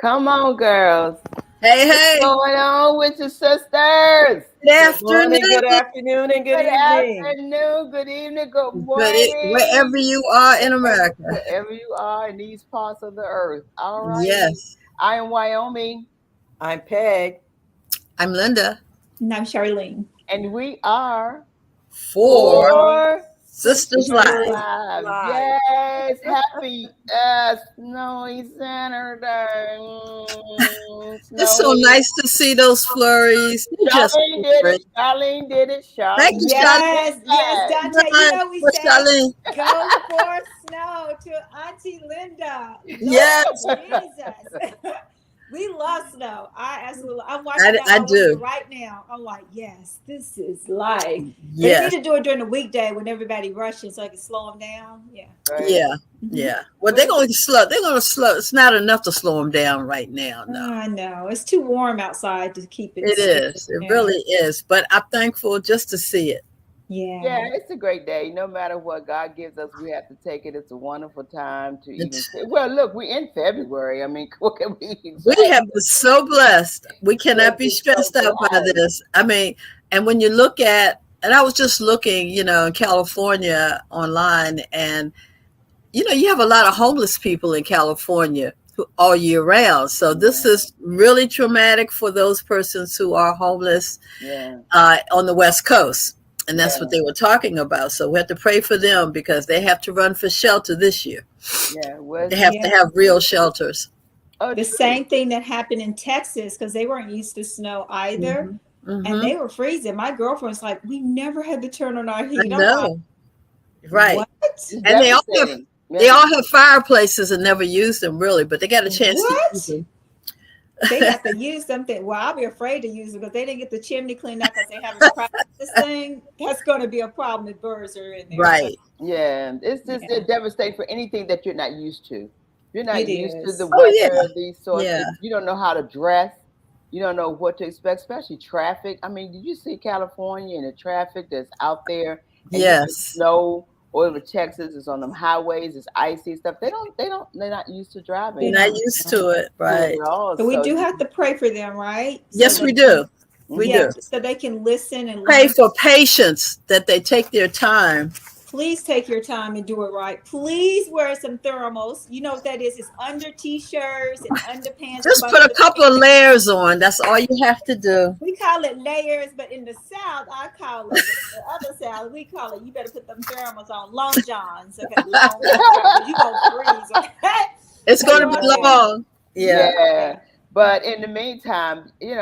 Come on, girls. Hey, What's hey. going on with your sisters? Good afternoon. Good afternoon, and good evening. Afternoon, good evening, good Wherever morning. you are in America. Wherever you are in these parts of the earth. All right. Yes. I am Wyoming, I'm Peg. I'm Linda. And I'm Charlene. and we are 4 4 Sisters Sisters Live. Live. Live. Yes, happy snowy Saturday. It's so nice to see those flurries. They're just Charlene did great. it. Charlene did it. Thank Charlene you, did Yes, it. yes, Dante. You know we say Charlene. go for snow to Auntie Linda. Yes. Jesus. We love snow. I'm watching that I on window do. right now. I'm like, yes, this is life. Yes. They need to do it during the weekday when everybody rushes so I can slow them down. Yeah. Right. Yeah. Yeah. Well, they're going to slow. They're going to slow. It's not enough to slow them down right now. No. I know. It's too warm outside to keep it. It is. It really is. But I'm thankful just to see it. Yeah, it's a great day. No matter what God gives us, we have to take it. It's a wonderful time to even say, well, look, we're in February. I mean, what can we say? We have been so blessed. We cannot be stressed out by this. I mean, and when you look at, and I was just looking, in California online, and, you have a lot of homeless people in California all year round. So this is really traumatic for those persons who are homeless on the West Coast. And that's what they were talking about. So we have to pray for them because they have to run for shelter this year. Yeah, they have to have real shelters. The same thing that happened in Texas because they weren't used to snow either. And they were freezing. My girlfriend's like, we never had to turn on our heat. I know. Right. What? And they all have fireplaces and never used them really, but they got a chance to use them. They have to use something. Well, I'll be afraid to use it because they didn't get the chimney cleaned up because they haven't practiced this thing. That's going to be a problem if birds are in there. Right. Yeah. It's just devastating for anything that you're not used to. You're not used to the weather, these sorts of, you don't know how to dress. You don't know what to expect, especially traffic. I mean, did you see California and the traffic that's out there? And yes. Snow over Texas is on them highways, it's icy stuff. They're not used to driving. They're not used to it, right? So we do have to pray for them, right? Yes, we do. We do. So they can listen and pray for patience that they take their time. Please take your time and do it right. Please wear some thermals. You know what that is? It's under t-shirts and underpants. Just put a couple of layers on. That's all you have to do. We call it layers, but in the South, I call it, the other South, we call it, you better put them thermals on. Long johns. Okay, you gonna freeze. Okay? It's going to be long. Yeah. But in the meantime, it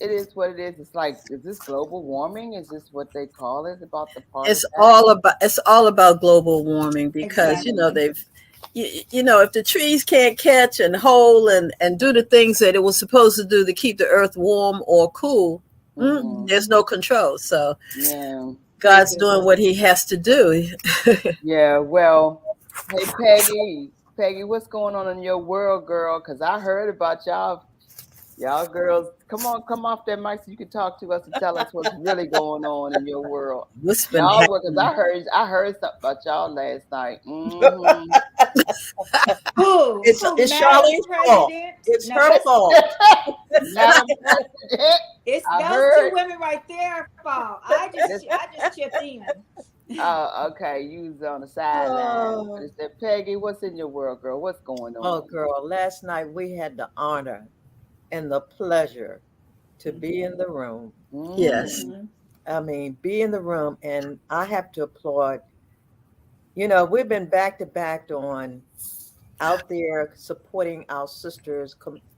is what it is. It's like, is this global warming? Is this what they call it about the part? It's all about global warming because they've, if the trees can't catch and hold and do the things that it was supposed to do to keep the earth warm or cool, there's no control. So God's doing what He has to do. Yeah. Well, hey Peggy, what's going on in your world, girl? Because I heard about y'all girls. Come off that mic so you can talk to us and tell us what's really going on in your world. What's been happening? Because I heard something about y'all last night. It's Charlene's fault. It's her fault. It's those two women right there fault. I just chipped in. Oh, okay. You was on the sideline. Is that Peggy? What's in your world, girl? What's going on? Oh, girl. Last night we had the honor and the pleasure to be in the room. Yes. I mean, be in the room. And I have to applaud. We've been back to back on out there supporting our sisters,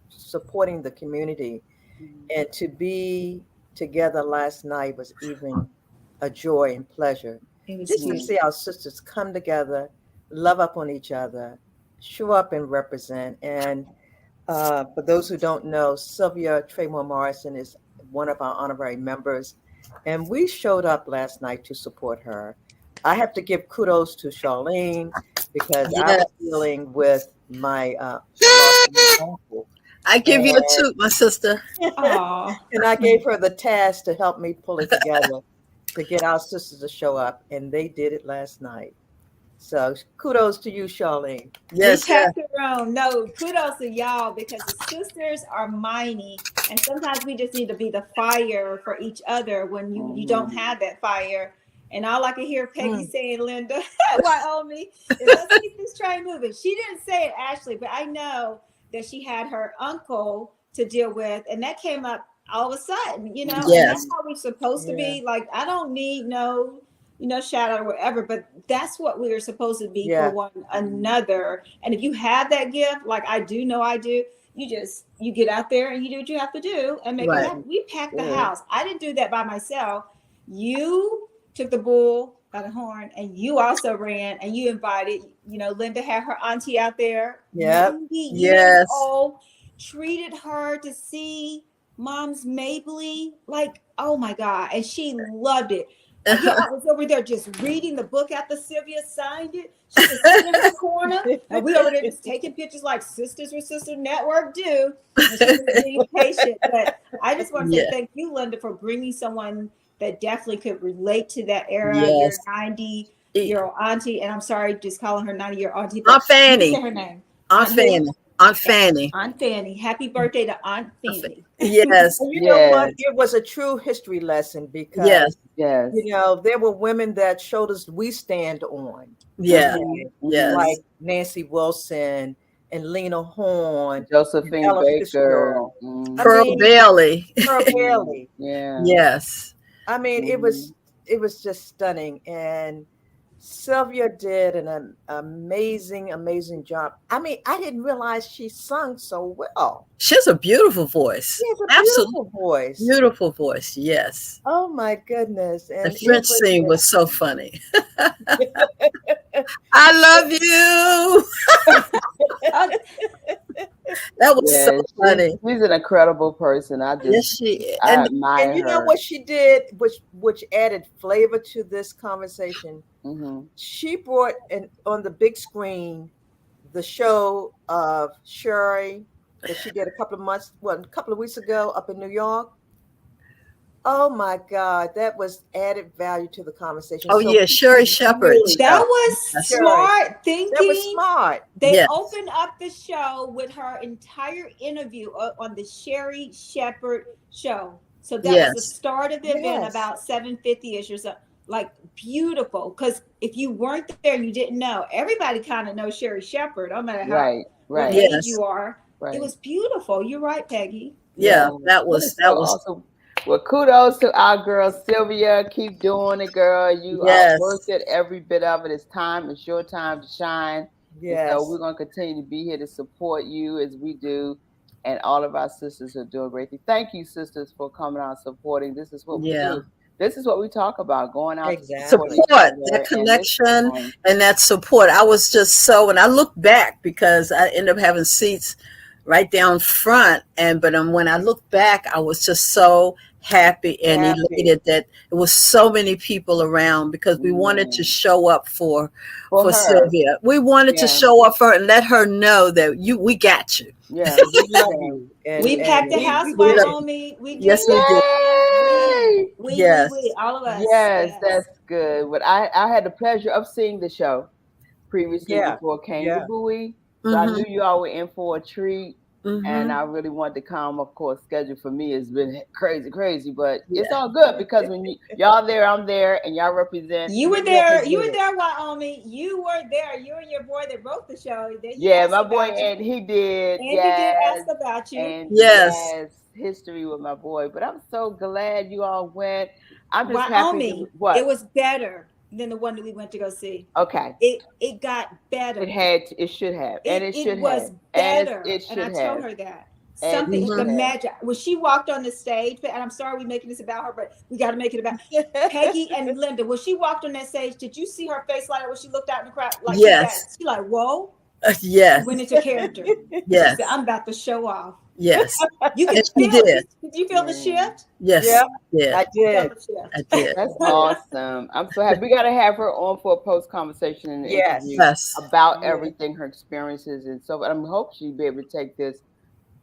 supporting the community. And to be together last night was even a joy and pleasure. Just to see our sisters come together, love up on each other, show up and represent. And for those who don't know, Sylvia Tremore Morrison is one of our honorary members. And we showed up last night to support her. I have to give kudos to Charlene because I was dealing with my uncle. I give you a toot, my sister. And I gave her the task to help me pull it together to get our sisters to show up. And they did it last night. So kudos to you, Charlene. Yes. We packed the room. No, kudos to y'all, because the sisters are mighty, and sometimes we just need to be the fire for each other when you don't have that fire. And all I can hear Peggy saying, Linda, Wyoming, is let's keep this train moving. She didn't say it, Ashley, but I know that she had her uncle to deal with, and that came up all of a sudden, you know. Yes. And that's how we're supposed to be. Like, I don't need no, shout out or whatever, but that's what we are supposed to be for one another. And if you have that gift, like I do, you get out there and you do what you have to do and make it happen. We packed the house. I didn't do that by myself. You took the bull by the horn, and you also ran and you invited, Linda had her auntie out there. Yes. Years old, treated her to see Mom's Mabley. Like, oh my God. And she loved it. I was over there just reading the book after Sylvia signed it. She was sitting in the corner, and we over there just taking pictures like Sisters with Sister Network do. And she was being patient. But I just want to say thank you, Linda, for bringing someone that definitely could relate to that era. Your 90-year-old auntie, and I'm sorry, just calling her 90-year-old auntie. Aunt Fanny. Say her name. Aunt Fanny. Aunt Fanny. Aunt Fanny. Happy birthday to Aunt Fanny. Yes. And you know what? It was a true history lesson because there were women that showed us we stand on. Like Nancy Wilson and Lena Horne, Josephine Baker, Pearl Bailey. Pearl Bailey. Yes. I mean, it was just stunning, and Sylvia did an amazing job. I mean, I didn't realize she sung so well. She has a beautiful voice. She has a beautiful voice. Beautiful voice, yes. Oh my goodness. And the French scene was so funny. I love you. That was so funny. She's an incredible person. I admire and you her. know what she did, which added flavor to this conversation. She brought on the big screen the show of Sherry that she did a couple of weeks ago up in New York. Oh my God, that was added value to the conversation. Oh, so Sherry Shepherd. That was smart thinking. That was smart. They opened up the show with her entire interview on the Sherry Shepherd show. So that was the start of the event, about 7:50ish or so. Like, beautiful. Because if you weren't there and you didn't know, everybody kind of knows Sherry Shepherd, no matter how what age you are. Right. It was beautiful. You're right, Peggy. Yeah, that was awesome. Well, kudos to our girl Sylvia. Keep doing it, girl. You are worth it, every bit of it. It's time. It's your time to shine. Yes. So we're going to continue to be here to support you as we do. And all of our sisters are doing great things. Thank you, sisters, for coming out and supporting. This is what we do. This is what we talk about, going out to support that connection and that support. I was just when I look back, because I ended up having seats right down front, but when I look back, I was just so happy and elated that it was so many people around, because we wanted to show up for Sylvia. We wanted to show up for her and let her know that we got you. Yeah, we love you. We packed the house, Wyoming. Yes, we did. We, all of us. Yes, that's good. But I had the pleasure of seeing the show previously before it came to Bowie. So I knew you all were in for a treat. And I really wanted to come. Of course, schedule for me has been crazy, but it's all good, because when y'all there, I'm there, and y'all represent. You were there, Wyoming. You were there. You and your boy that wrote the show. My boy, and he did. And he did ask about you. And history with my boy. But I'm so glad you all went. I'm just Wyoming, happy. What? It was better than the one that we went to go see. Okay. It got better. It should have. It was better. And I told her that. Something, the magic. When she walked on the stage, and I'm sorry we're making this about her, but we got to make it about Peggy and Linda. When she walked on that stage, did you see her face light up when she looked out in the crowd? Like, she like, whoa. Yes. Went into character. Yes. She said, I'm about to show off. Yes. You can feel it. Did you feel the shift? Yes. Yeah. I did. That's awesome. I'm so happy. We got to have her on for a post conversation and interview about everything, her experiences, and so. I hope she'll be able to take this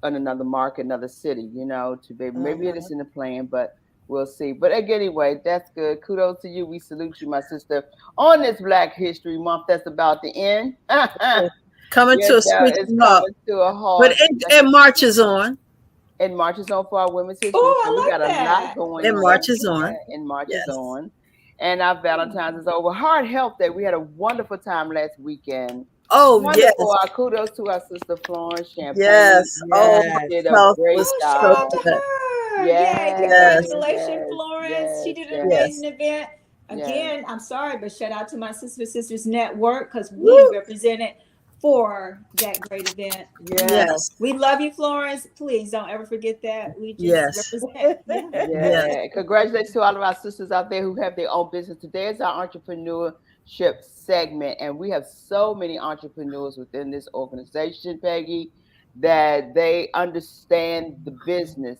in another market, another city. To be maybe it is in the plan, but we'll see. But anyway, that's good. Kudos to you. We salute you, my sister, on this Black History Month. That's about to end. Coming to a screeching halt. But it marches on. It marches on for our Women's History. Oh, so we got that. a lot going on. It marches on. It marches on. And our Valentine's is over. Heart Health Day. We had a wonderful time last weekend. Oh, wonderful. Yes. Kudos to our sister Florence Champagne. Yes. Oh, she did a great job. Shout out to her. Yes. Congratulations, Florence. Yes. She did an amazing event. Again, I'm sorry, but shout out to my Sisters Network because we represented for that great event. Yes. We love you, Florence. Please don't ever forget that. We just represent. Yeah. Congratulations to all of our sisters out there who have their own business. Today is our entrepreneurship segment, and we have so many entrepreneurs within this organization, Peggy, that they understand the business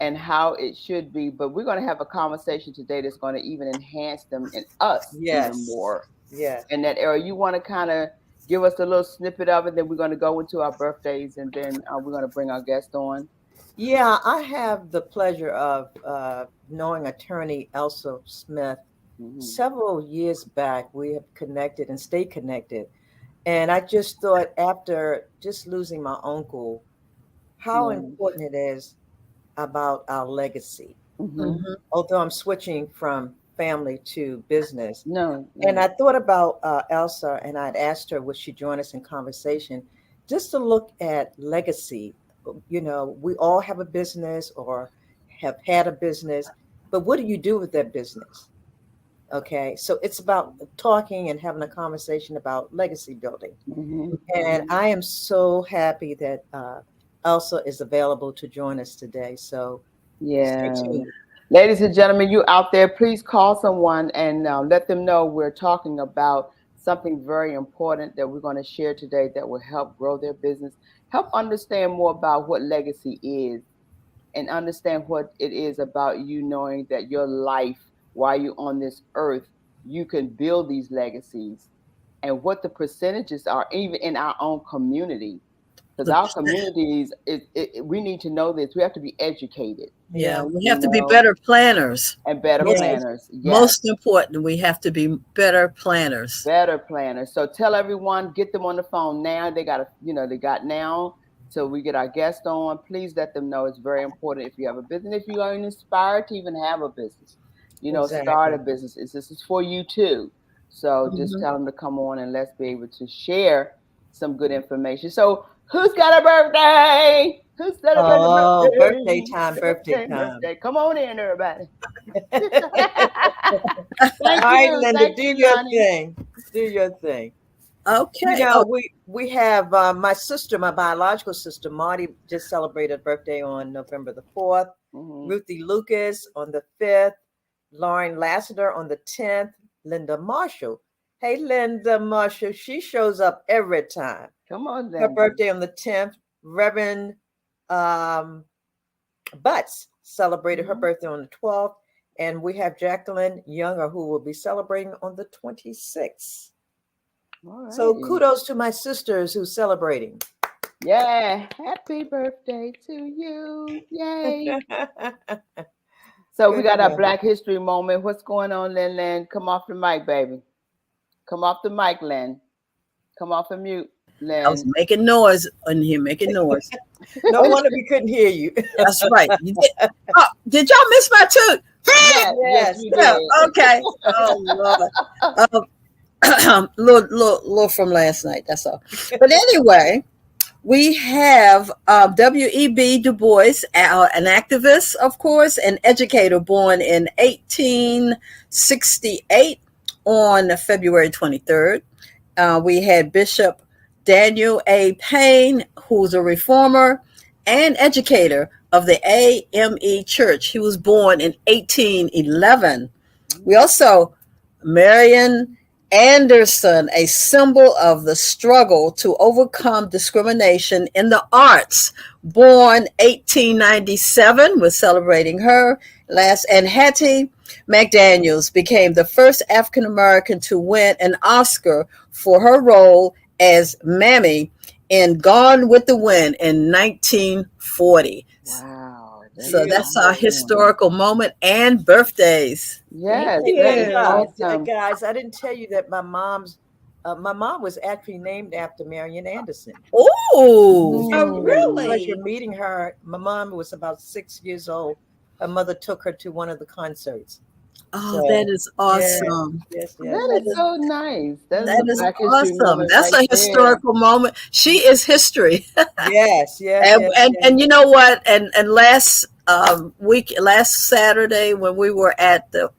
and how it should be. But we're going to have a conversation today that's going to even enhance them and us even more. Yes. In that area, you want to kind of give us a little snippet of it, then we're going to go into our birthdays, and then we're going to bring our guest on. Yeah, I have the pleasure of knowing attorney Elsa Smith. Several years back, we have connected and stayed connected. And I just thought, after just losing my uncle, how important it is about our legacy. Although I'm switching from family to business. And I thought about Elsa, and I'd asked her, would she join us in conversation, just to look at legacy. You know, we all have a business or have had a business, but what do you do with that business? Okay, so it's about talking and having a conversation about legacy building. And I am so happy that Elsa is available to join us today. So stay tuned. Ladies and gentlemen, you out there, please call someone and let them know we're talking about something very important that we're going to share today that will help grow their business, help understand more about what legacy is, and understand what it is about you knowing that your life, while you're on this earth, you can build these legacies, and what the percentages are, even in our own community. Because our communities, we need to know this. We have to be educated. Yeah, we have to be better planners. And better planners. Yes. Most important, we have to be better planners. Better planners. So tell everyone, get them on the phone now. They got now. So we get our guest on. Please let them know it's very important if you have a business. If you are inspired to even have a business, start a business. This is for you too. So just tell them to come on and let's be able to share some good information. So who's got a birthday? Who's celebrating birthday time? Birthday time. Come on in, everybody. All right, Linda, do your thing. Do your thing. Okay. You know, we have my sister, my biological sister, Marty, just celebrated a birthday on November the 4th. Ruthie Lucas on the 5th. Lauren Lassiter on the 10th. Linda Marshall. Hey, Linda Marshall, she shows up every time. Come on, then. Her birthday on the 10th. Reverend Butts celebrated her birthday on the 12th. And we have Jacqueline Younger, who will be celebrating on the 26th. Right. So kudos to my sisters who's celebrating. Yeah. Happy birthday to you. Yay. So we got our Black History moment. What's going on, Lynn? Come off the mic, baby. Come off the mic, Lynn. Come off the mute, Lynn. I was making noise in here, making noise. No wonder we couldn't hear you. That's right. Did y'all miss my toot? Yes, you did. Okay. Oh, Lord. Little from last night, that's all. But anyway, we have W.E.B. Du Bois, an activist, of course, an educator born in 1868 on February 23rd. We had Bishop Daniel A. Payne, who's a reformer and educator of the AME Church. He was born in 1811. We also, Marian Anderson, a symbol of the struggle to overcome discrimination in the arts, born 1897. We're celebrating her last. And Hattie McDaniels became the first African-American to win an Oscar for her role as Mammy in Gone with the Wind in 1940. Wow. So that's our historical moment and birthdays. Yes, That is awesome. guys, I didn't tell you that my mom was actually named after Marian Anderson. Oh, really? Pleasure meeting her. My mom was about 6 years old. Her mother took her to one of the concerts. Oh, so, that is awesome. Yes. That is so nice. That is awesome. That's a historical moment. She is history. Yes. And you know what? And last Saturday when we were at the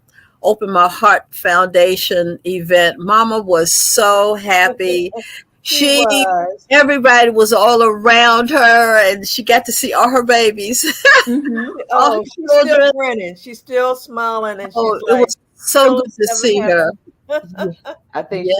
Open My Heart Foundation event, Mama was so happy. Everybody was all around her, and she got to see all her babies. Oh, she's still grinning. She's still smiling, and she's it was so good to see her. I think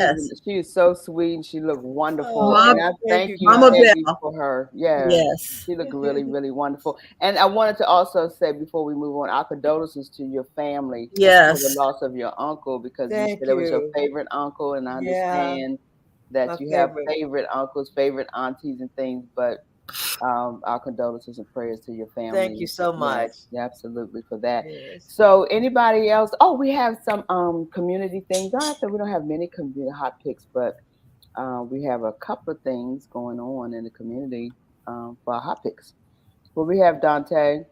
she is so sweet, and she looked wonderful. And I thank you, Mama Peggy, for her. Yes, she looked really, really wonderful. And I wanted to also say before we move on, our condolences to your family for the loss of your uncle, because you said it was your favorite uncle, and I understand that you have favorite uncles, favorite aunties, and things, but our condolences and prayers to your family. Thank you so much. Absolutely for that. So anybody else? Oh, we have some community things. We don't have many community hot picks, but we have a couple of things going on in the community for our hot picks. Well, we have Dante.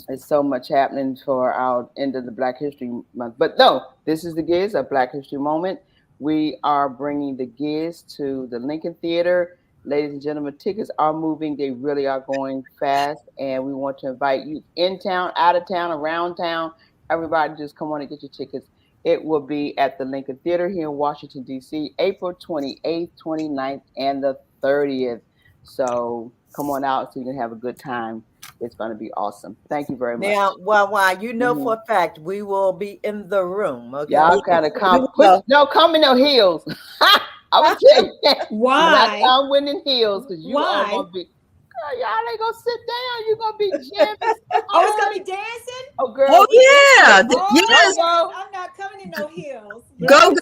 There's so much happening for our end of the Black History Month. But no, this is the Giz, a Black History Moment. We are bringing the Giz to the Lincoln Theater. Ladies and gentlemen, tickets are moving. They really are going fast. And we want to invite you in town, out of town, around town. Everybody just come on and get your tickets. It will be at the Lincoln Theater here in Washington, D.C., April 28th, 29th, and the 30th. So come on out so you can have a good time. It's going to be awesome. Thank you very much. Now, you know for a fact we will be in the room. Okay. Y'all kind of come. Come in no heels. I would tell you that. Why? I'm winning heels because you all gonna be. Girl, y'all ain't gonna sit down. You gonna be jamming. Oh, it's gonna be dancing. Oh, girl. Oh yeah. Yes. I'm not coming in no heels. Go.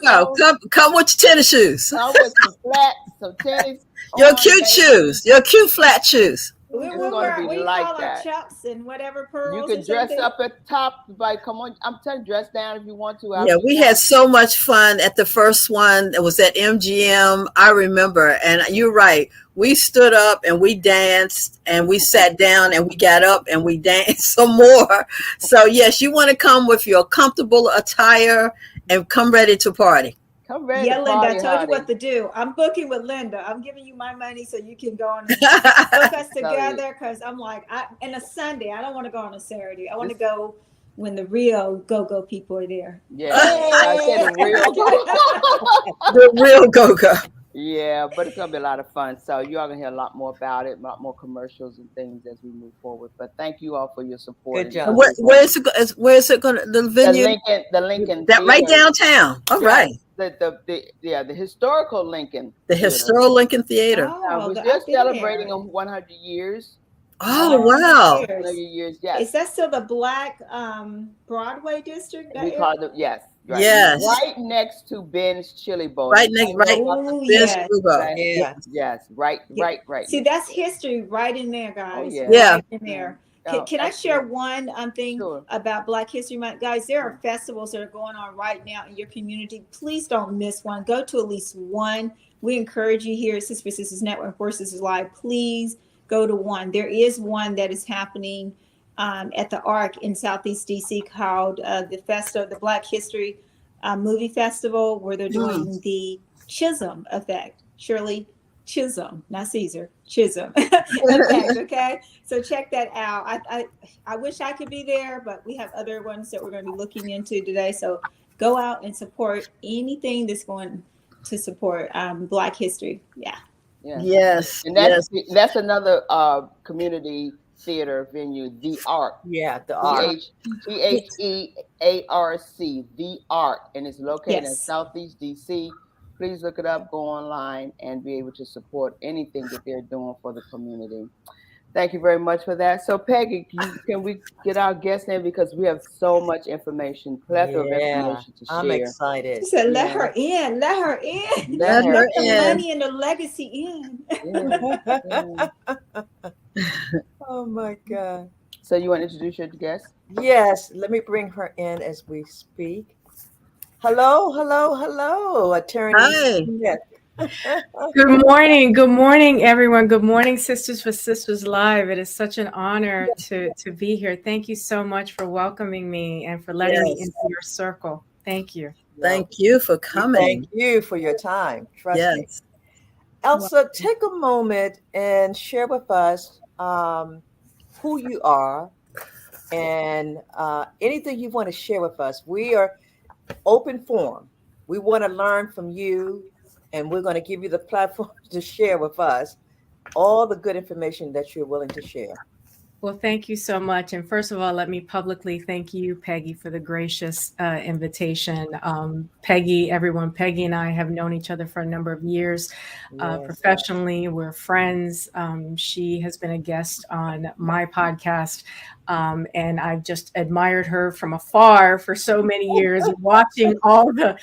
Come with your tennis shoes. Come with some flats, some tennis. Your cute shoes. Your cute flat shoes. We call our chucks and whatever pearls. You can dress up at top, like come on. I'm telling you, dress down if you want to. Yeah, we had so much fun at the first one. It was at MGM. I remember, and you're right. We stood up and we danced, and we sat down and we got up and we danced some more. So yes, you want to come with your comfortable attire and come ready to party. Yeah, Linda, I told you what to do. I'm booking with Linda. I'm giving you my money so you can go on and book us together, because I'm like, and a Sunday. I don't want to go on a Saturday. I want to go when the real go-go people are there. Yeah, I said the real go-go. Yeah, but it's going to be a lot of fun. So you are going to hear a lot more about it, a lot more commercials and things as we move forward. But thank you all for your support. Good job. Where is it going to, the venue? The Lincoln. That right downtown. All right. The historical Lincoln. The historical Lincoln Theater. We're just celebrating 100 years. Oh, wow. 100 years, yes. Is that still the Black Broadway district? We call it, yes. Right. Yes. Right next to Ben's Chili Bowl. Right next, yes. Yes. Right. See, that's history right in there, guys. Oh, yeah. Right in there. Can I share one thing about Black History Month? Guys, there are festivals that are going on right now in your community. Please don't miss one. Go to at least one. We encourage you here at Sisters for Sisters Network, 4SistersLIVE. Please go to one. There is one that is happening at the Arc in Southeast DC called the Black History Movie Festival, where they're doing the Chisholm Effect. Shirley Chisholm, not Caesar, Chisholm Effect. Okay, so check that out. I wish I could be there, but we have other ones that we're going to be looking into today. So go out and support anything that's going to support Black history. Yeah. Yes. And that's another community theater venue, the Arc. Yeah, the Arc. THEARC, the Arc, and it's located in Southeast DC. Please look it up, go online, and be able to support anything that they're doing for the community. Thank you very much for that. So, Peggy, can we get our guest in, because we have so much information, plethora of information to share. I'm excited. She said, let her in. Let her in. Let the money and the legacy in. Oh my God. So you want to introduce your guest? Yes, let me bring her in as we speak. Hello, Attorney Hi. Smith. Good morning. Good morning, everyone. Good morning, Sisters for Sisters Live. It is such an honor to be here. Thank you so much for welcoming me and for letting me Yes. into your circle. Thank you. Thank you for We coming. thank you for your time. Trust me. Yes. Elsa, take a moment and share with us who you are and anything you want to share with us. We are open forum. We want to learn from you, and we're going to give you the platform to share with us all the good information that you're willing to share. Well, thank you so much. And first of all, let me publicly thank you, Peggy, for the gracious invitation. Peggy and I have known each other for a number of years. Yes. Professionally, we're friends. She has been a guest on my podcast. And I've just admired her from afar for so many years, watching all the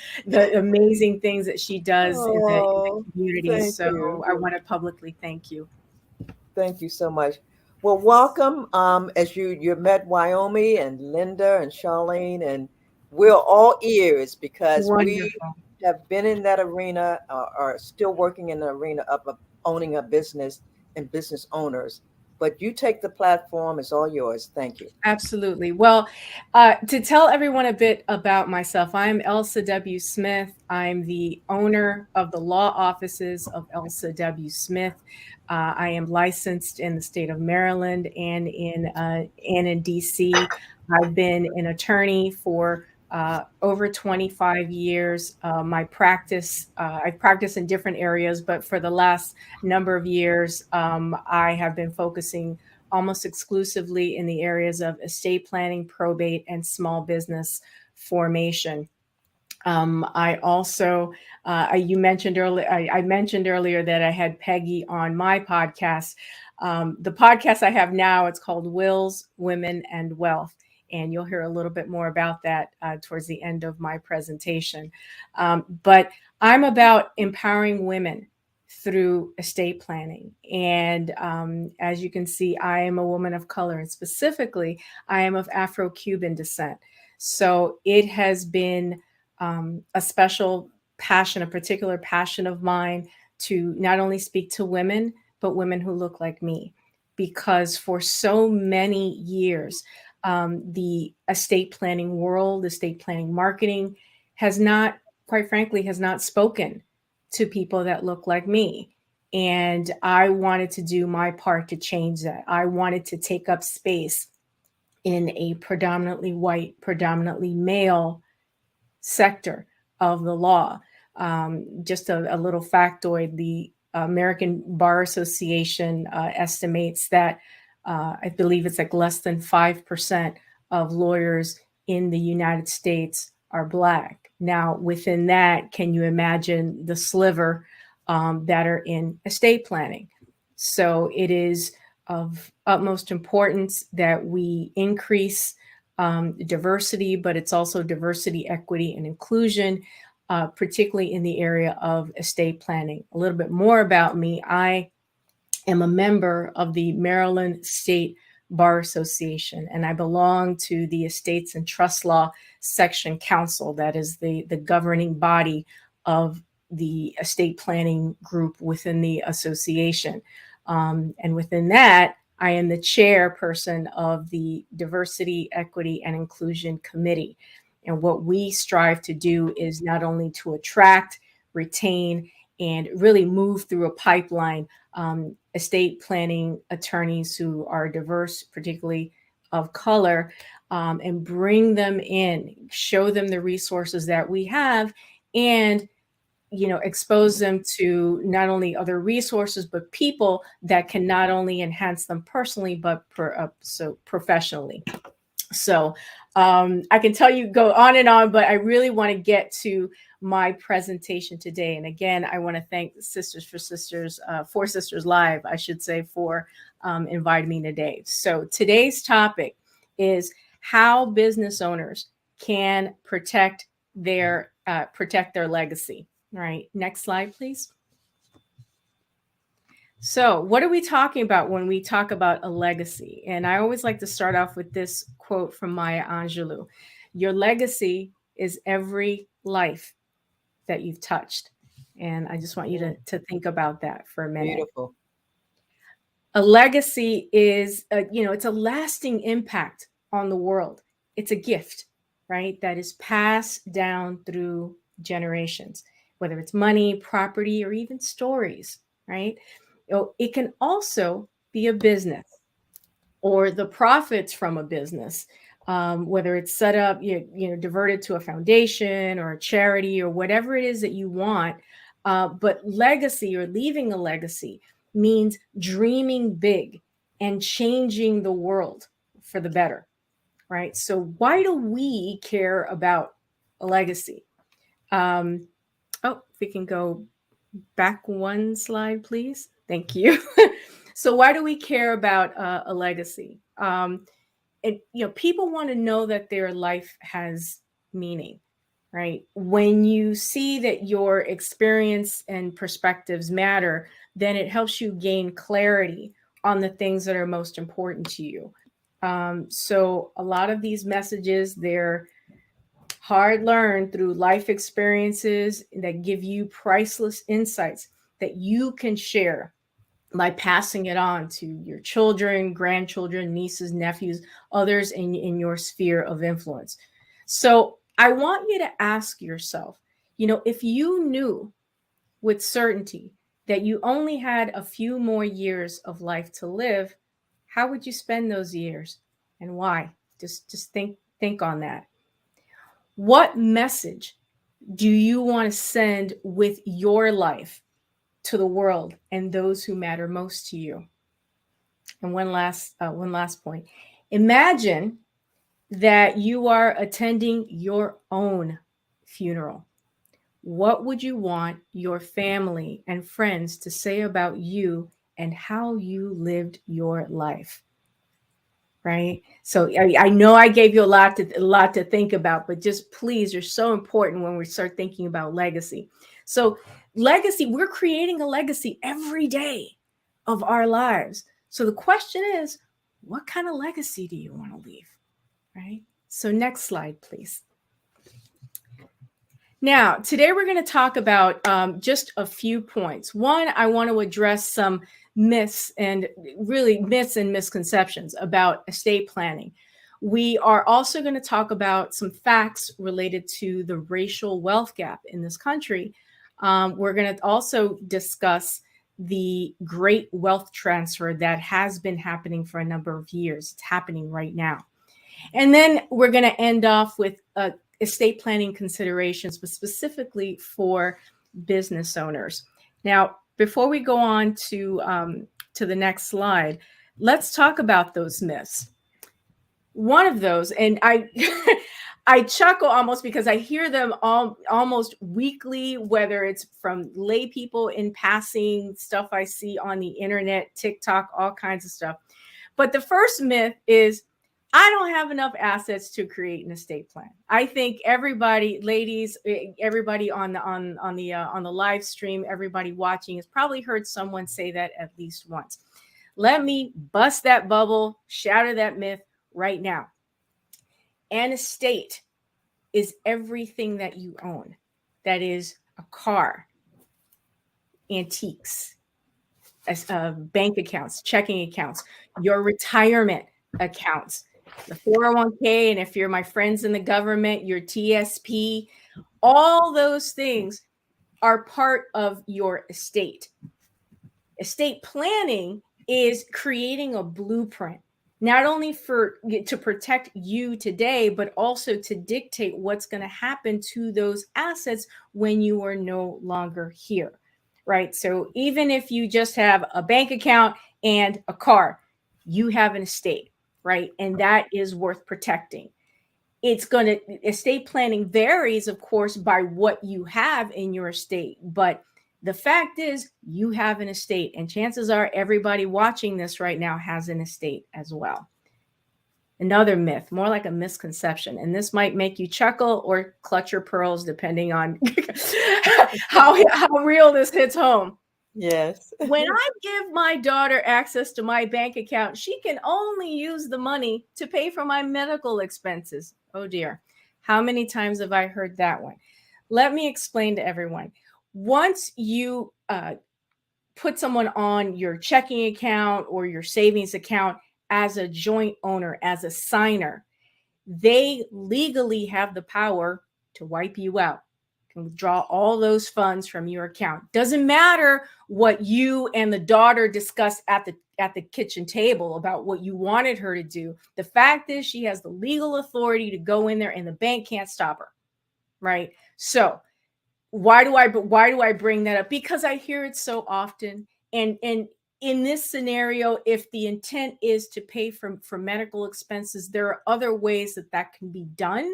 amazing things that she does in the community. Thank So you. I want to publicly thank you. Thank you so much. Well, welcome. As you met Wyoming and Linda and Charlene, and we're all ears because we Wonderful. have been in that arena, are still working in the arena of owning a business and business owners. But you take the platform; it's all yours. Thank you. Absolutely. Well, to tell everyone a bit about myself, I'm Elsa W. Smith. I'm the owner of the law offices of Elsa W. Smith. I am licensed in the state of Maryland and in DC. I've been an attorney for over 25 years. My practice, I practice in different areas, but for the last number of years, I have been focusing almost exclusively in the areas of estate planning, probate, and small business formation. I also, you mentioned earlier, I mentioned earlier that I had Peggy on my podcast. The podcast I have now, it's called Wills, Women, and Wealth. And you'll hear a little bit more about that towards the end of my presentation. But I'm about empowering women through estate planning. And as you can see, I am a woman of color, and specifically, I am of Afro-Cuban descent. So it has been a special passion, a particular passion of mine to not only speak to women, but women who look like me. Because for so many years, the estate planning world, estate planning marketing has not, quite frankly, has not spoken to people that look like me. And I wanted to do my part to change that. I wanted to take up space in a predominantly white, predominantly male sector of the law. Just a little factoid, the American Bar Association estimates that I believe it's like less than 5% of lawyers in the United States are Black. Now, within that, can you imagine the sliver that are in estate planning? So it is of utmost importance that we increase diversity, but it's also diversity, equity, and inclusion, particularly in the area of estate planning. A little bit more about me. I am a member of the Maryland State Bar Association, and I belong to the Estates and Trust Law Section Council. That is the governing body of the estate planning group within the association. And within that, I am the chairperson of the Diversity, Equity, and Inclusion Committee. And what we strive to do is not only to attract, retain, and really move through a pipeline estate planning attorneys who are diverse, particularly of color, and bring them in, show them the resources that we have, and expose them to not only other resources, but people that can not only enhance them personally, but so professionally. So I can tell you go on and on, but I really want to get to my presentation today. And again, I want to thank Sisters for Sisters, 4SistersLIVE, I should say, for inviting me today. So today's topic is how business owners can protect their legacy. All right, next slide, please. So what are we talking about when we talk about a legacy? And I always like to start off with this quote from Maya Angelou. Your legacy is every life that you've touched. And I just want you to think about that for a minute. Beautiful. A legacy is, it's a lasting impact on the world. It's a gift, right? That is passed down through generations, whether it's money, property, or even stories, right? It can also be a business or the profits from a business, whether it's set up, diverted to a foundation or a charity or whatever it is that you want. But legacy or leaving a legacy means dreaming big and changing the world for the better, right? So why do we care about a legacy? If we can go back one slide, please. Thank you. So why do we care about a legacy? People want to know that their life has meaning, right? When you see that your experience and perspectives matter, then it helps you gain clarity on the things that are most important to you. So a lot of these messages, they're hard learned through life experiences that give you priceless insights that you can share by passing it on to your children, grandchildren, nieces, nephews, others in your sphere of influence. So I want you to ask yourself, if you knew with certainty that you only had a few more years of life to live, how would you spend those years and why? Just think on that. What message do you want to send with your life to the world and those who matter most to you? And one last point. Imagine that you are attending your own funeral. What would you want your family and friends to say about you and how you lived your life? Right? So I know I gave you a lot to think about, but just please, you're so important when we start thinking about legacy. So legacy, we're creating a legacy every day of our lives. So the question is, what kind of legacy do you want to leave? Right? So next slide, please. Now, today we're going to talk about just a few points. One, I want to address some myths and misconceptions about estate planning. We are also going to talk about some facts related to the racial wealth gap in this country. We're going to also discuss the great wealth transfer that has been happening for a number of years. It's happening right now. And then we're going to end off with estate planning considerations, but specifically for business owners. Now, before we go on to the next slide, let's talk about those myths. One of those, and I chuckle almost because I hear them almost weekly, whether it's from lay people in passing, stuff I see on the internet, TikTok, all kinds of stuff. But the first myth is, I don't have enough assets to create an estate plan. I think everybody, ladies, everybody on the live stream, everybody watching has probably heard someone say that at least once. Let me bust that bubble, shatter that myth right now. An estate is everything that you own. That is a car, antiques, bank accounts, checking accounts, your retirement accounts, the 401k, and if you're my friends in the government, your TSP, all those things are part of your estate. Estate planning is creating a blueprint, not only to protect you today, but also to dictate what's going to happen to those assets when you are no longer here, right? So even if you just have a bank account and a car, you have an estate. Right. And that is worth protecting. Estate planning varies, of course, by what you have in your estate. But the fact is, you have an estate, and chances are everybody watching this right now has an estate as well. Another myth, more like a misconception, and this might make you chuckle or clutch your pearls, depending on how real this hits home. Yes. When I give my daughter access to my bank account, she can only use the money to pay for my medical expenses. Oh dear. How many times have I heard that one? Let me explain to everyone. Once you put someone on your checking account or your savings account as a joint owner, as a signer, they legally have the power to wipe you out, can withdraw all those funds from your account. Doesn't matter what you and the daughter discussed at the kitchen table about what you wanted her to do. The fact is she has the legal authority to go in there and the bank can't stop her. Right? So why do I bring that up? Because I hear it so often. And in this scenario, if the intent is to pay for medical expenses, there are other ways that can be done,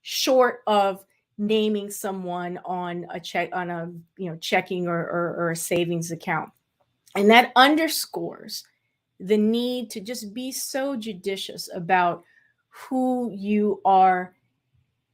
short of naming someone on a checking or a savings account. And that underscores the need to just be so judicious about who you are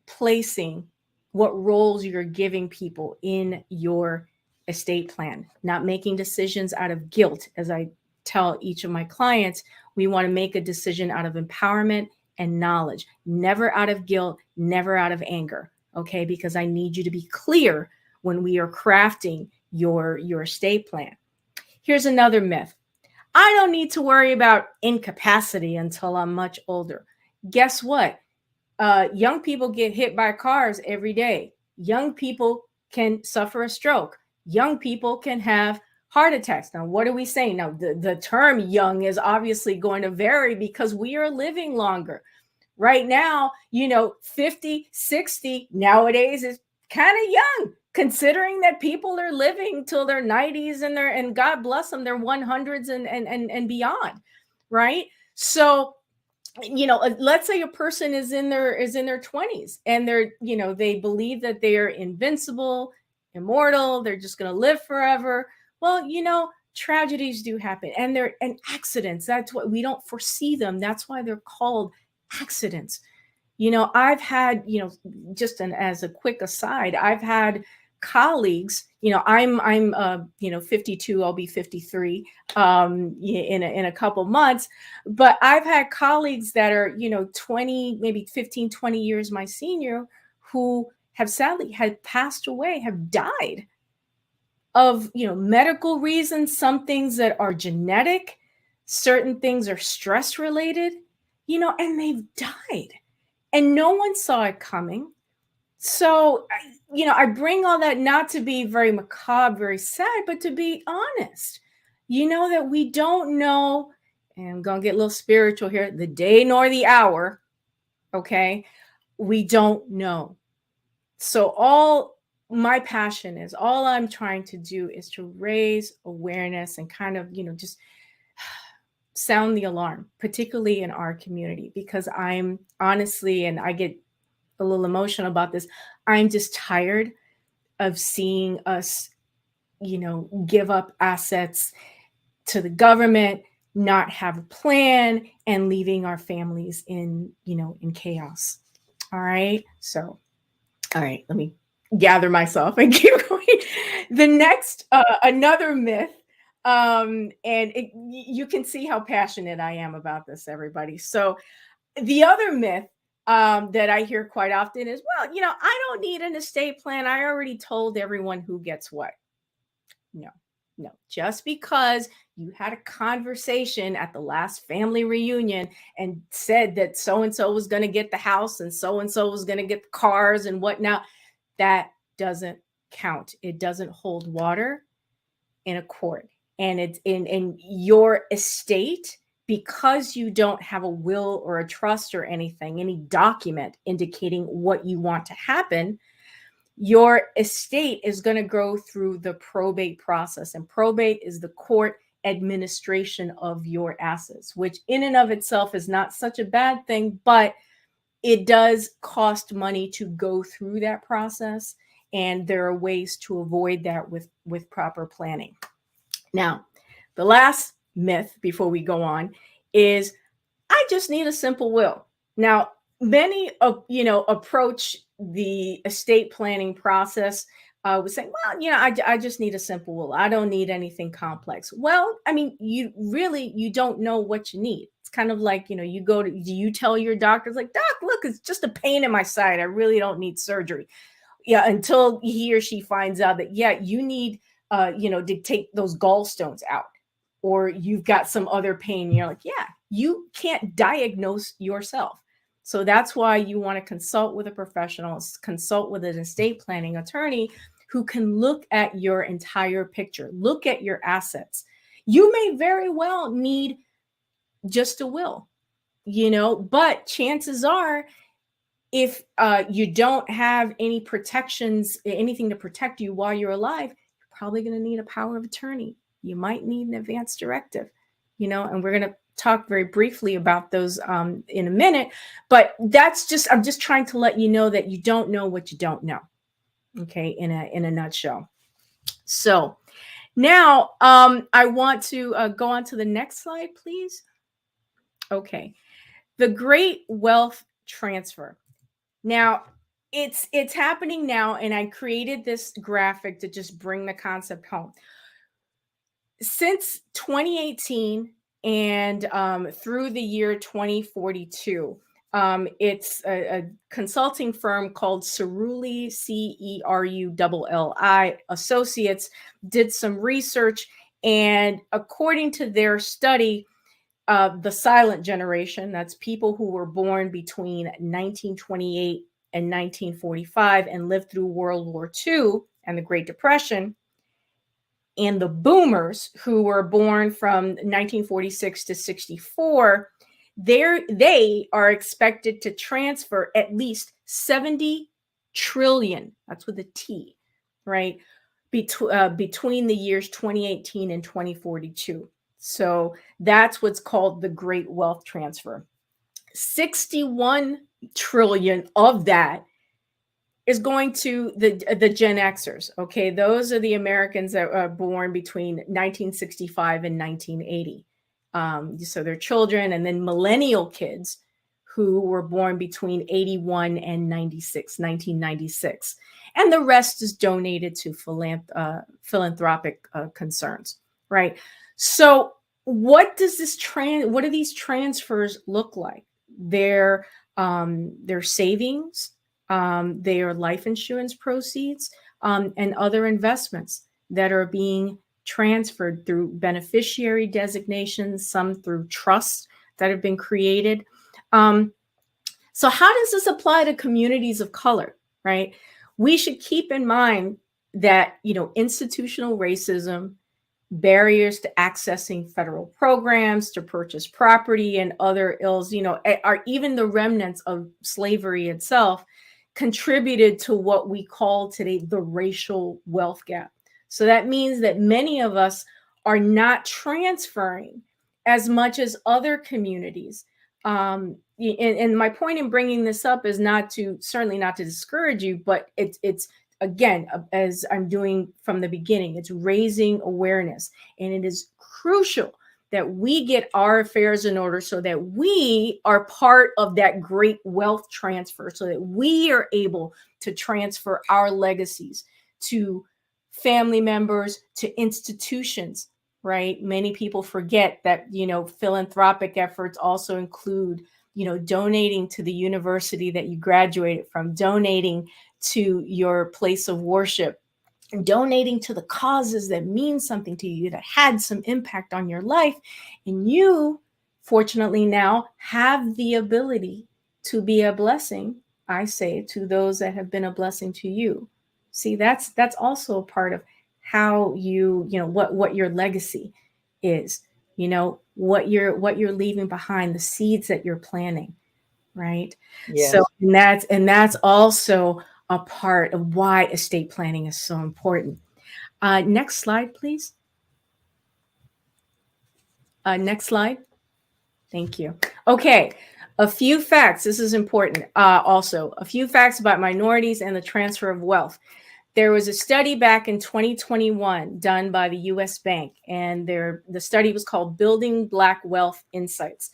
placing, what roles you're giving people in your estate plan, not making decisions out of guilt. As I tell each of my clients, we want to make a decision out of empowerment and knowledge, never out of guilt, never out of anger. Okay, because I need you to be clear when we are crafting your estate plan. Here's another myth. I don't need to worry about incapacity until I'm much older. Guess what? Young people get hit by cars every day. Young people can suffer a stroke. Young people can have heart attacks. Now, what are we saying? Now, the term young is obviously going to vary because we are living longer. Right now, 50, 60 nowadays is kind of young, considering that people are living till their 90s and God bless them, their 100s and beyond, right? So, let's say a person is in their 20s and they believe that they are invincible, immortal, they're just going to live forever. Well, tragedies do happen, and accidents. That's what we don't foresee them. That's why they're called accidents. I've had, just as a quick aside, I've had colleagues, I'm 52, I'll be 53 in a couple months, but I've had colleagues that are 20, maybe 15, 20 years my senior, who have sadly had passed away, have died of medical reasons. Some things that are genetic, certain things are stress related, and they've died and no one saw it coming. So, I bring all that not to be very macabre, very sad, but to be honest, that we don't know, and I'm going to get a little spiritual here, the day nor the hour. Okay. We don't know. So all my passion is, all I'm trying to do is to raise awareness and kind of, just sound the alarm, particularly in our community, because I'm honestly, and I get a little emotional about this, I'm just tired of seeing us, give up assets to the government, not have a plan, and leaving our families in chaos. All right. So, all right, let me gather myself and keep going. The next, another myth, and you can see how passionate I am about this, everybody. So the other myth that I hear quite often is, well, I don't need an estate plan. I already told everyone who gets what. No. Just because you had a conversation at the last family reunion and said that so-and-so was going to get the house and so-and-so was going to get the cars and whatnot, that doesn't count. It doesn't hold water in a court. And it's in your estate, because you don't have a will or a trust or anything, any document indicating what you want to happen, your estate is going to go through the probate process. And probate is the court administration of your assets, which in and of itself is not such a bad thing, but it does cost money to go through that process. And there are ways to avoid that with proper planning. Now, the last myth before we go on is, I just need a simple will. Now, many approach the estate planning process was saying, well, I just need a simple will. I don't need anything complex. Well, I mean, you don't know what you need. It's kind of like, do you tell your doctor, like, doc, look, it's just a pain in my side. I really don't need surgery. Yeah. Until he or she finds out that, yeah, you need, to take those gallstones out, or you've got some other pain. You're like, yeah, you can't diagnose yourself. So that's why you want to consult with a professional, consult with an estate planning attorney who can look at your entire picture, look at your assets. You may very well need just a will, but chances are, if you don't have any protections, anything to protect you while you're alive, you're probably going to need a power of attorney. You might need an advance directive, and we're going to talk very briefly about those in a minute. But I'm just trying to let you know that you don't know what you don't know. Okay, in a nutshell. So now I want to go on to the next slide, please. Okay, the great wealth transfer. Now, it's happening now, and I created this graphic to just bring the concept home. Since 2018 and through the year 2042, it's a consulting firm called Cerulli, Cerulli Associates, did some research, and according to their study, the silent generation, that's people who were born between 1928 and 1945 and lived through World War II and the Great Depression, and the boomers who were born from 1946 to 64, they are expected to transfer at least 70 trillion, that's with a T, right, between the years 2018 and 2042. So that's what's called the great wealth transfer. 61 trillion of that is going to the Gen Xers. Okay, those are the Americans that are born between 1965 and 1980. So they're children, and then millennial kids who were born between 81 and 1996. And the rest is donated to philanthropic concerns, right? So what does what do these transfers look like? They're savings, they are life insurance proceeds, and other investments that are being transferred through beneficiary designations, some through trusts that have been created. So how does this apply to communities of color, right? We should keep in mind that, institutional racism, barriers to accessing federal programs, to purchase property, and other ills, are even the remnants of slavery itself, contributed to what we call today the racial wealth gap. So that means that many of us are not transferring as much as other communities. And my point in bringing this up is certainly not to discourage you, but it's again, as I'm doing from the beginning, it's raising awareness. And it is crucial that we get our affairs in order so that we are part of that great wealth transfer, so that we are able to transfer our legacies to family members, to institutions, right? Many people forget that, philanthropic efforts also include, donating to the university that you graduated from, donating to your place of worship, donating to the causes that mean something to you, that had some impact on your life. And you, fortunately, now have the ability to be a blessing, I say, to those that have been a blessing to you. See, that's also a part of how what your legacy is, what you're leaving behind, the seeds that you're planting, right? Yes. So and that's also a part of why estate planning is so important. Next slide, please. Next slide. Thank you. Okay, a few facts. This is important. Also, a few facts about minorities and the transfer of wealth. There was a study back in 2021 done by the U.S. Bank, and the study was called Building Black Wealth Insights.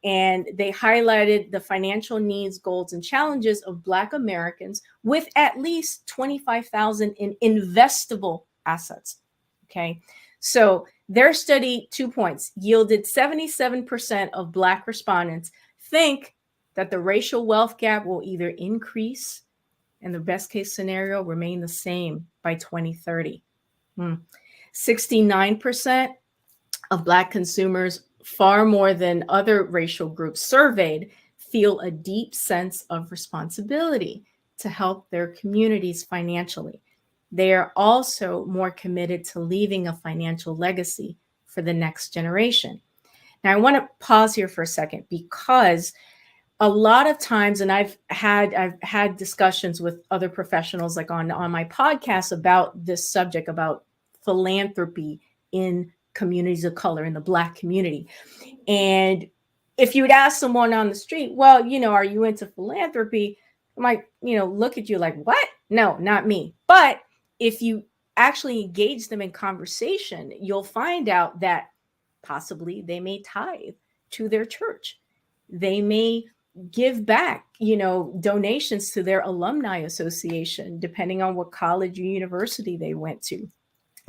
And they highlighted the financial needs, goals, and challenges of Black Americans with at least $25,000 in investable assets. Okay. So their study, 2 points, yielded 77% of Black respondents think that the racial wealth gap will either increase and the best case scenario remain the same by 2030. 69% of Black consumers, far more than other racial groups surveyed, feel a deep sense of responsibility to help their communities financially. They are also more committed to leaving a financial legacy for the next generation. Now, I want to pause here for a second, because a lot of times, and I've had discussions with other professionals, like on my podcast, about this subject, about philanthropy in communities of color, in the Black community. And if you would ask someone on the street, well, are you into philanthropy? I might, look at you like, what? No, not me. But if you actually engage them in conversation, you'll find out that possibly they may tithe to their church. They may give back, donations to their alumni association, depending on what college or university they went to.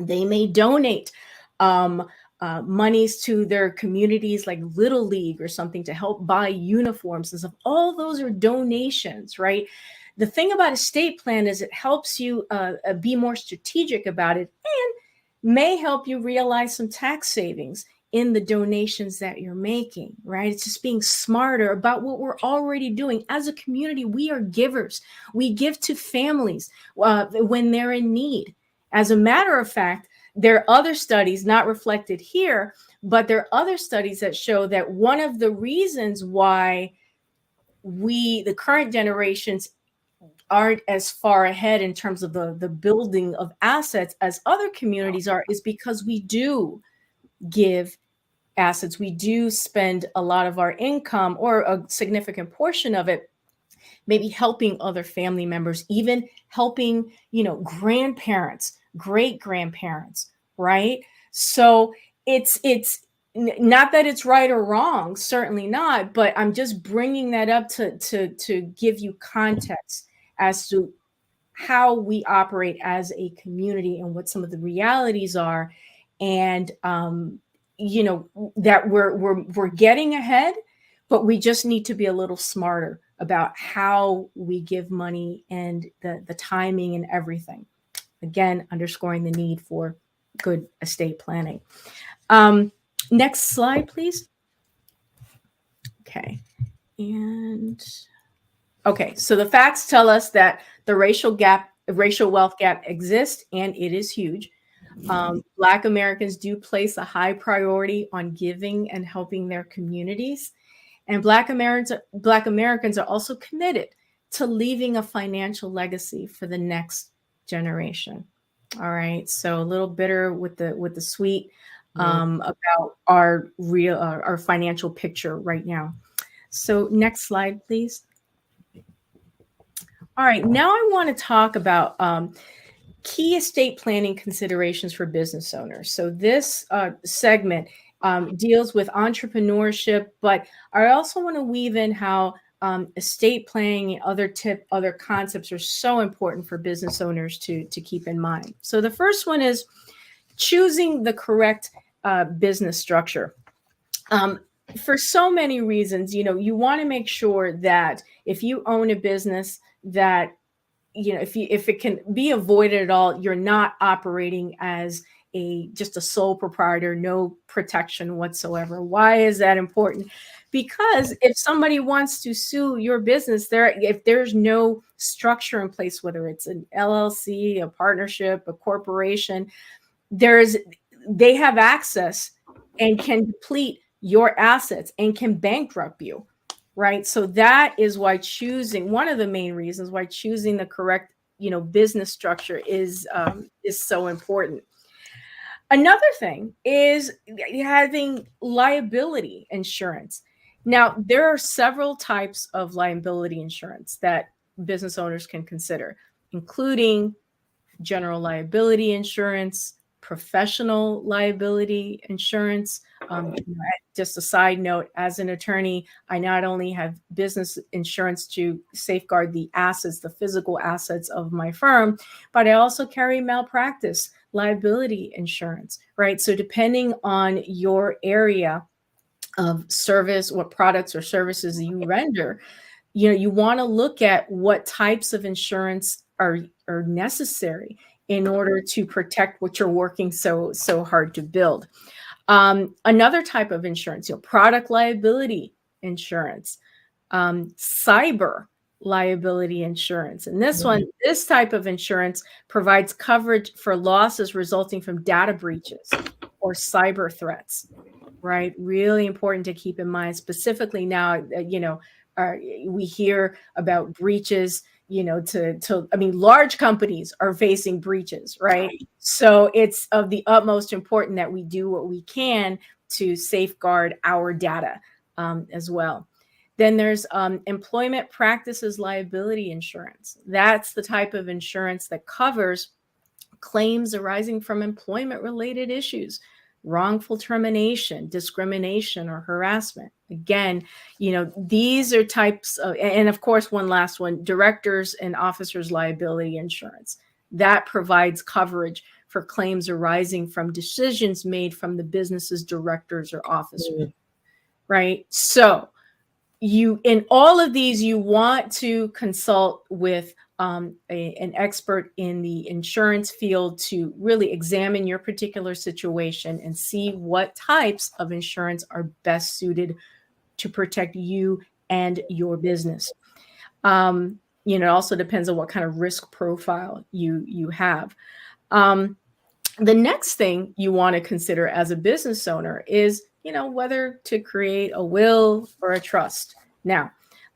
They may donate monies to their communities, like Little League or something, to help buy uniforms and stuff. All those are donations, right? The thing about estate plan is it helps you be more strategic about it, and may help you realize some tax savings in the donations that you're making, right? It's just being smarter about what we're already doing. As a community, we are givers. We give to families when they're in need. As a matter of fact, there are other studies not reflected here, but there are other studies that show that one of the reasons why the current generations aren't as far ahead in terms of the building of assets as other communities are, is because we do give assets. We do spend a lot of our income, or a significant portion of it, maybe helping other family members, even helping, grandparents, great grandparents, right? So it's not that it's right or wrong, certainly not, but I'm just bringing that up to give you context as to how we operate as a community and what some of the realities are. And that we're getting ahead, but we just need to be a little smarter about how we give money and the timing and everything. Again, underscoring the need for good estate planning. Next slide, please. Okay. So the facts tell us that the racial wealth gap exists, and it is huge. Black Americans do place a high priority on giving and helping their communities. And Black Americans are also committed to leaving a financial legacy for the next generation. All right. So a little bitter with the sweet about our financial picture right now. So next slide, please. All right. Now I want to talk about key estate planning considerations for business owners. So this segment deals with entrepreneurship, but I also want to weave in how estate planning and other concepts are so important for business owners to keep in mind. So the first one is choosing the correct business structure. For so many reasons, you want to make sure that if you own a business, that if it can be avoided at all, you're not operating as just a sole proprietor, no protection whatsoever. Why is that important? Because if somebody wants to sue your business, if there's no structure in place, whether it's an LLC, a partnership, a corporation, they have access and can deplete your assets and can bankrupt you. Right. So that is why one of the main reasons why choosing the correct, business structure is so important. Another thing is having liability insurance. Now, there are several types of liability insurance that business owners can consider, including general liability insurance, professional liability insurance. Just a side note, as an attorney, I not only have business insurance to safeguard the assets, the physical assets of my firm, but I also carry malpractice liability insurance, right? So depending on your area of service, what products or services you render, you want to look at what types of insurance are necessary in order to protect what you're working so hard to build. Another type of insurance, product liability insurance, cyber liability insurance. And this type of insurance provides coverage for losses resulting from data breaches or cyber threats, right? Really important to keep in mind, specifically now, we hear about breaches, large companies are facing breaches, right? So it's of the utmost important that we do what we can to safeguard our data as well. Then there's employment practices liability insurance. That's the type of insurance that covers claims arising from employment-related issues, wrongful termination, discrimination, or harassment. Again, these are types of, and of course, one last one, directors and officers liability insurance. That provides coverage for claims arising from decisions made from the business's directors or officers, right? So in all of these, you want to consult with an expert in the insurance field to really examine your particular situation and see what types of insurance are best suited to protect you and your business. It also depends on what kind of risk profile you have. The next thing you want to consider as a business owner is, whether to create a will or a trust. Now,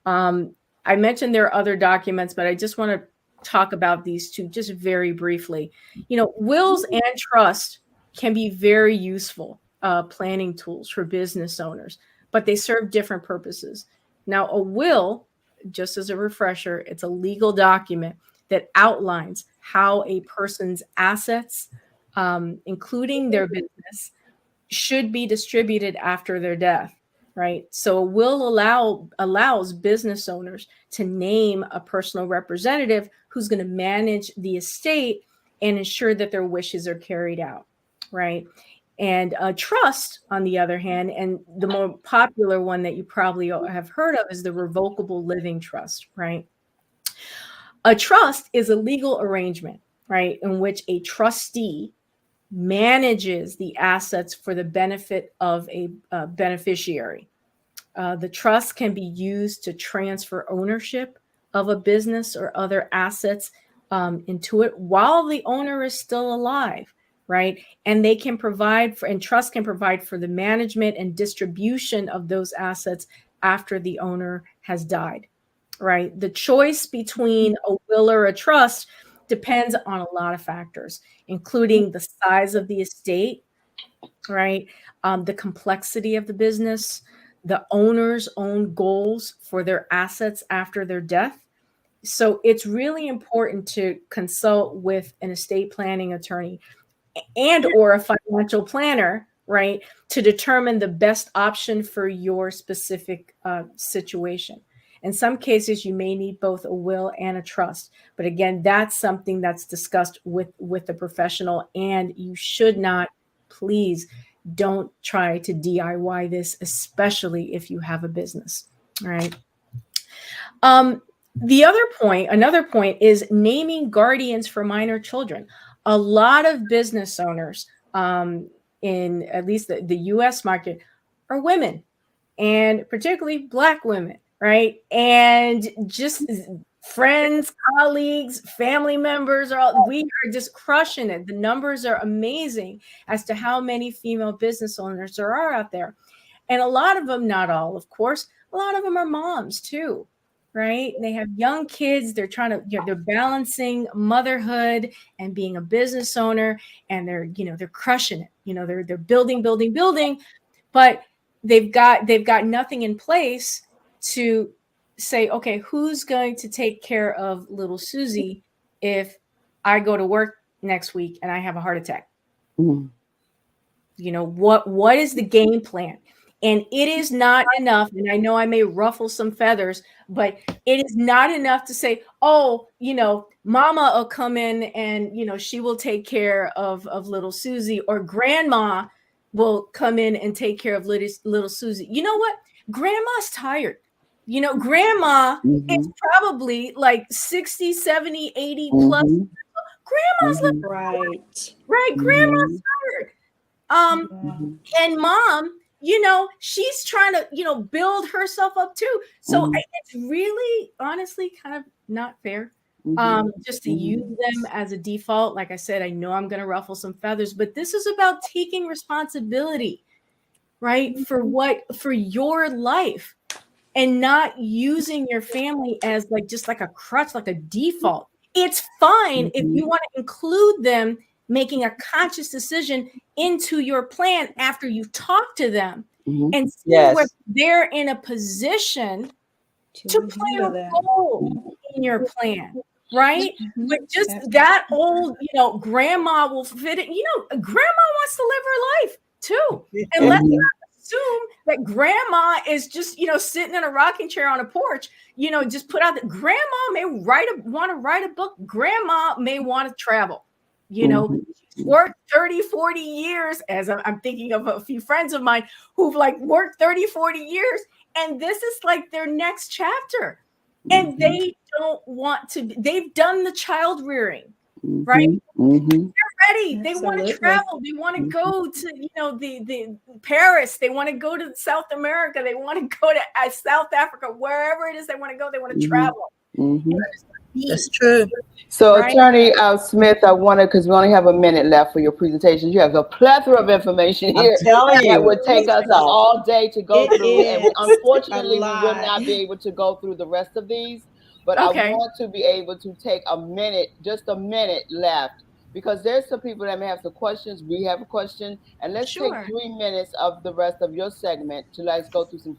I mentioned there are other documents, but I just want to talk about these two just very briefly. Wills and trust can be very useful planning tools for business owners, but they serve different purposes. Now, a will, just as a refresher, it's a legal document that outlines how a person's assets, including their business, should be distributed after their death, right? So a will allows business owners to name a personal representative who's going to manage the estate and ensure that their wishes are carried out, right? And a trust, on the other hand, and the more popular one that you probably have heard of is the revocable living trust, right? A trust is a legal arrangement, right, in which a trustee manages the assets for the benefit of a beneficiary. The trust can be used to transfer ownership of a business or other assets into it while the owner is still alive, right? And they can provide for, and trust can provide for the management and distribution of those assets after the owner has died, right? The choice between a will or a trust depends on a lot of factors, including the size of the estate, right? The complexity of the business, the owner's own goals for their assets after their death. So it's really important to consult with an estate planning attorney and or a financial planner, right, to determine the best option for your specific situation. In some cases, you may need both a will and a trust. But again, that's something that's discussed with a professional, and you should not, please don't try to DIY this, especially if you have a business, right? Another point is naming guardians for minor children. A lot of business owners in at least the US market are women, and particularly Black women, right? And just friends, colleagues, family members, we are just crushing it. The numbers are amazing as to how many female business owners there are out there. And a lot of them, not all, of course, a lot of them are moms too, right? They have young kids. They're trying to, they're balancing motherhood and being a business owner, and they're crushing it. They're building, but they've got nothing in place to say, okay, who's going to take care of little Susie if I go to work next week and I have a heart attack, Mm-hmm. You know, what is the game plan? And it is not enough, and I know I may ruffle some feathers, but it is not enough to say, oh, you know, mama will come in and, you know, she will take care of little Susie, or grandma will come in and take care of little Susie. You know what? Grandma's tired. You know, grandma is probably like 60, 70, 80 plus. Grandma's right. Grandma's tired. And mom, you know, she's trying to, you know, build herself up too. So it's really, honestly, kind of not fair. Just to use them as a default. Like I said, I know I'm going to ruffle some feathers, but this is about taking responsibility, right? For your life, and not using your family as like, just like a crutch, like a default. It's fine if you want to include them making a conscious decision into your plan after you talk to them and see where they're in a position to play a role in your plan, right? But just that old, you know, grandma will fit it. You know, grandma wants to live her life too. And let's not assume that grandma is just, you know, sitting in a rocking chair on a porch, you know, just put out that grandma may want to write a book. Grandma may want to travel. You know, worked 30, 40 years, as I'm thinking of a few friends of mine who've like worked 30, 40 years, and this is like their next chapter. And they don't want to, they've done the child rearing, right? They're ready. They want to travel. They want to go to, you know, the Paris. They want to go to South America. They want to go to South Africa, wherever it is they want to go. They want to travel. That's true. So, Attorney Smith, I wanted, because we only have a minute left for your presentation. You have a plethora of information here that would take us all day to go through. And unfortunately, we will not be able to go through the rest of these. But I want to be able to take a minute, just a minute left, because there's some people that may have some questions. We have a question. And let's take 3 minutes of the rest of your segment to let's go through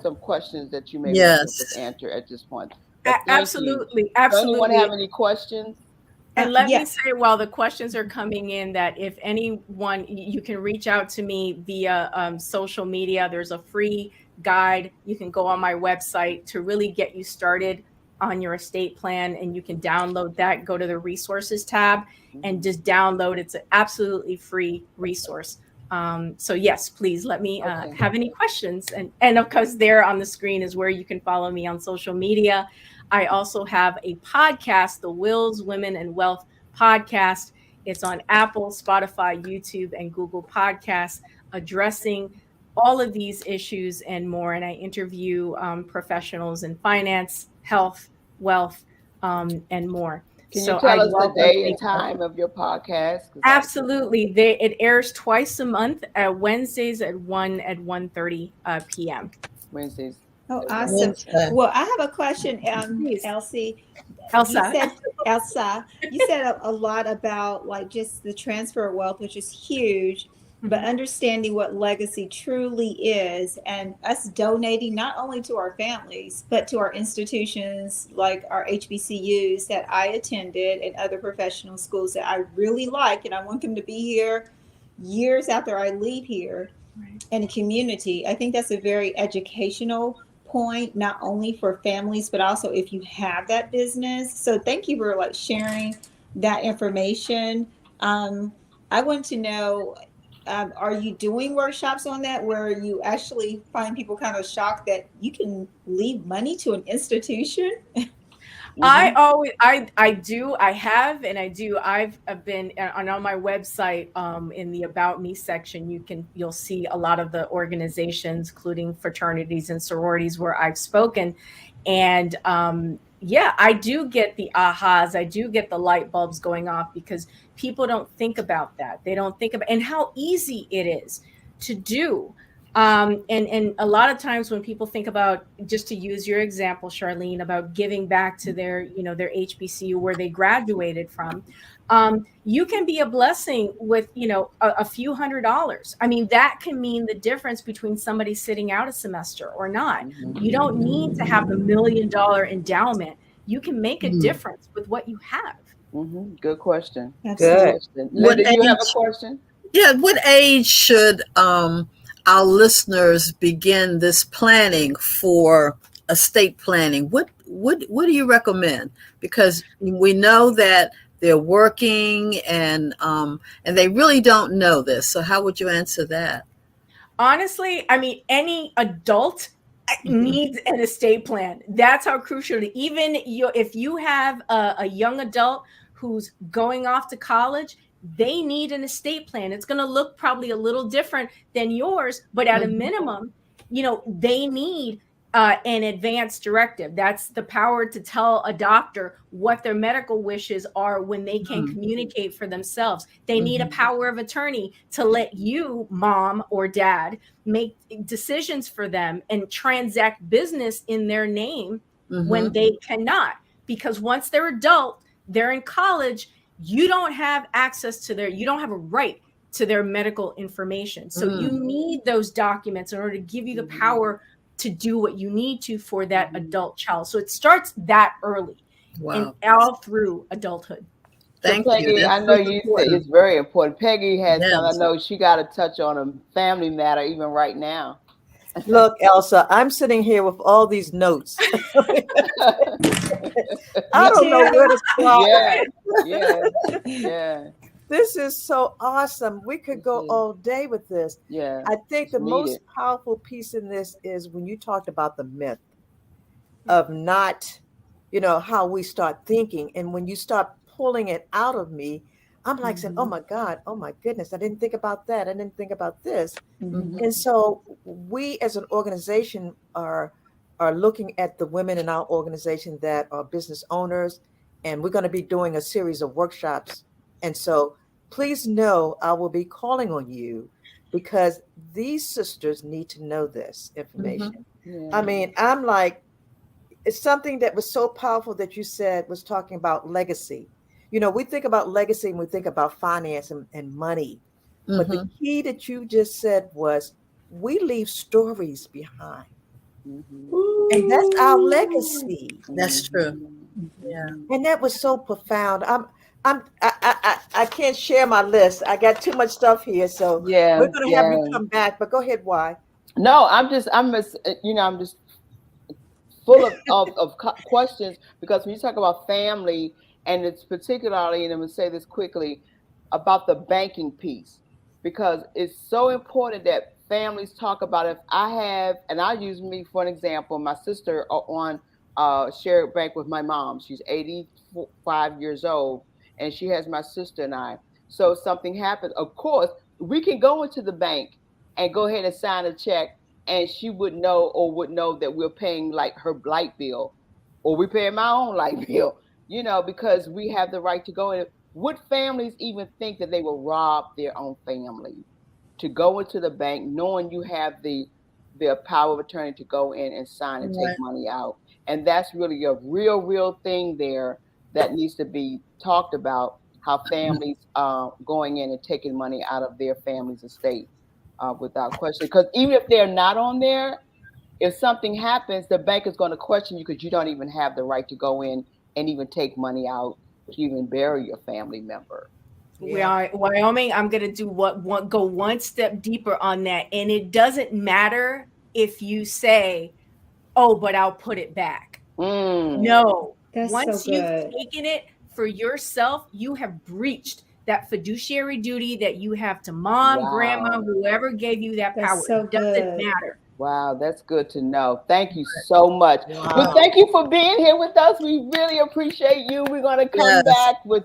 some questions that you may be able to answer at this point. Absolutely. Does anyone have any questions? And let me say, while the questions are coming in, that if anyone, you can reach out to me via social media. There's a free guide. You can go on my website to really get you started on your estate plan, and you can download that. Go to the resources tab and just download. It's an absolutely free resource. So yes, please let me have any questions. And of course, there on the screen is where you can follow me on social media. I also have a podcast, the Wills, Women, and Wealth podcast. It's on Apple, Spotify, YouTube, and Google Podcasts, addressing all of these issues and more. And I interview professionals in finance, health, wealth, and more. Can you tell us the day and time of your podcast? Absolutely. It airs twice a month, Wednesdays at 1:30 p.m. Wednesdays. Oh, awesome. Well, I have a question, Elsie. Elsa, you said a lot about like just the transfer of wealth, which is huge, but understanding what legacy truly is, and us donating not only to our families, but to our institutions like our HBCUs that I attended and other professional schools that I really like, and I want them to be here years after I leave here in a community. I think that's a very educational point, not only for families, but also if you have that business. So thank you for like sharing that information. I want to know, are you doing workshops on that where you actually find people kind of shocked that you can leave money to an institution? I do. I've been on my website, in the About Me section, you'll see a lot of the organizations, including fraternities and sororities, where I've spoken. And I do get the ahas. I do get the light bulbs going off, because people don't think about that. They don't think about and how easy it is to do. And a lot of times when people think about, just to use your example, Charlene, about giving back to their HBCU where they graduated from, you can be a blessing with, a few $100s. I mean, that can mean the difference between somebody sitting out a semester or not. You don't need to have the $1 million endowment. You can make a difference with what you have. Good question. That's good. Linda, you have a question? Yeah, what age should our listeners begin this planning for estate planning? What do you recommend? Because we know that they're working and they really don't know this. So how would you answer that? Honestly, I mean, any adult needs an estate plan. That's how crucial. Even if you have a young adult who's going off to college, they need an estate plan. It's going to look probably a little different than yours, but at a minimum, they need an advance directive. That's the power to tell a doctor what their medical wishes are when they can communicate for themselves. They need a power of attorney to let you, mom or dad, make decisions for them and transact business in their name when they cannot. Because once they're adult, they're in college, you don't have access to you don't have a right to their medical information. So you need those documents in order to give you the power to do what you need to for that adult child. So it starts that early and all through adulthood. Thank Peggy, you. I know you said it's very important. Peggy has Yes. I know she got to touch on a family matter even right now. Look, Elsa, I'm sitting here with all these notes. I don't know where to start. Yeah. This is so awesome. We could go all day with this. Yeah. I think the most powerful piece in this is when you talked about the myth of not, how we start thinking. And when you start pulling it out of me, I'm like saying, oh my God, oh my goodness, I didn't think about that. I didn't think about this. And so we as an organization are looking at the women in our organization that are business owners. And we're going to be doing a series of workshops. And so please know I will be calling on you because these sisters need to know this information. I mean, I'm like, it's something that was so powerful that you said was talking about legacy. We think about legacy and we think about finance and money. But the key that you just said was we leave stories behind. And that's our legacy. That's true. Yeah. And that was so profound. I can't share my list. I got too much stuff here, so we're going to have you come back. But go ahead, why? No, I'm just full of questions because when you talk about family, and it's particularly, and I'm going to say this quickly about the banking piece, because it's so important that families talk about. If I have, and I'll use me for an example, my sister on shared bank with my mom. She's 85 years old. And she has my sister and I. So if something happens, of course, we can go into the bank and go ahead and sign a check, and she would know that we're paying like her light bill, or we're paying my own light bill, because we have the right to go in. Would families even think that they will rob their own family to go into the bank knowing you have the power of attorney to go in and sign and take money out? And that's really a real thing there that needs to be talked about, how families going in and taking money out of their family's estate without question. Because even if they're not on there, if something happens, the bank is going to question you because you don't even have the right to go in and even take money out to even bury your family member. Wyoming, I'm going to go one step deeper on that. And it doesn't matter if you say, oh, but I'll put it back. No. That's once so you've taken it for yourself, you have breached that fiduciary duty that you have to mom, grandma, whoever gave you that power. It doesn't matter. Wow, that's good to know. Thank you so much. Well, thank you for being here with us. We really appreciate you. We're going to come back with